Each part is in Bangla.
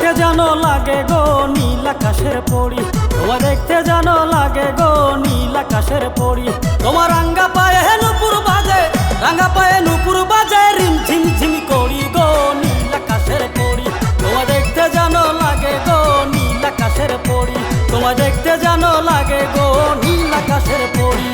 দেখতে জানো লাগে গো নীল আকাশের পরি, তোমায় দেখতে জানো লাগে গো নীল আকাশের পরি। তোমার রাঙ্গা পায়ে নুপুর বাজে, রাঙ্গা পায়ে নুপুর বাজে, রিম ঝিম ঝিম করি গো নীল আকাশের পরি। তোমায় দেখতে জানো লাগে গো নীল আকাশের পরি, তোমায় দেখতে জানো লাগে গো নীল আকাশের পরি।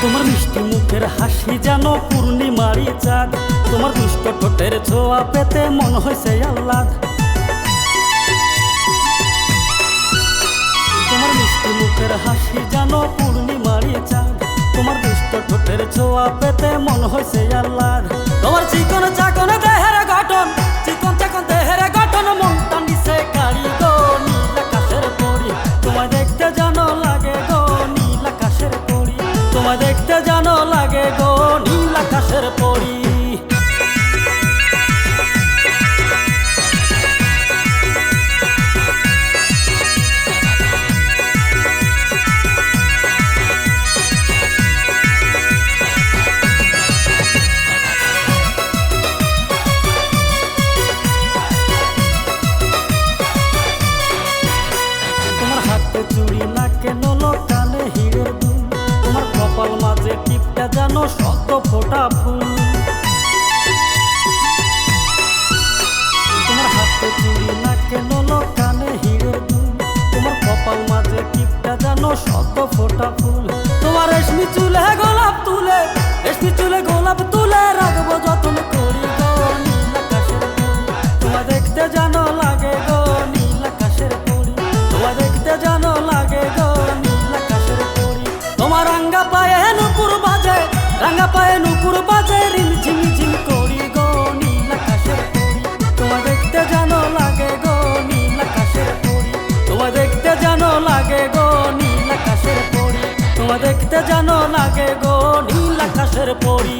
তোমার মিষ্টি মুখের হাসি যেন পূর্ণিমারি চাঁদ, তোমার দুষ্ট ঠোঁটের ছোঁয়া পেতে মন হয়েছে আহ্লাদ। তোমার মিষ্টি মুখের হাসি যেন পূর্ণিমারি চাঁদ, তোমার দুষ্ট ঠোঁটের ছোঁয়া পেতে মন হয়েছে আহ্লাদ। তোমার চিকন চাকন দেহের গঠন, চিকন চাকন দেহের গঠন, মনটা নিচে কাড়ি গো নীল আকাশের পরি। তোমায় দেখতে জানো লাগে গো নীল আকাশের পরি, তোমায় দেখতে জানো লাগে গো নীল আকাশের পরি। তোমার হাতে চুড়ি নাকে নলো কানে হিরের দুল, তোমার কপাল মাঝে টিপটা জানো শত ফোটা ফুল। তোমার হাতে চুড়ি নাকে নলো কানে হিরের দুল, তোমার কপাল মাঝে টিপটা জানো শত ফোটা ফুল। তোমার রেশমি চুলে গোলাপ তুলে, রেশমি চুলে গোলাপ তুলে, রাখবো যত্ন করি গো নীল আকাশের পরি। তোমায় দেখতে জানো লাগে গো নীল আকাশের পরি, তোমায় দেখতে জানো লাগে গো নীল আকাশের পরি। তোমার রাঙ্গা পায়ে নুপুর বাজে, রাঙ্গা পায়ে নুপুর বাজে, রিম ঝিম ঝিম করি গো নীল আকাশের পরি। তোমায় দেখতে জানো লাগে গো নীল আকাশের পরি, তোমায় দেখতে জানো লাগে গো নীল আকাশের পরি, তোমায় দেখতে জানো লাগে গো নীল আকাশের পরি।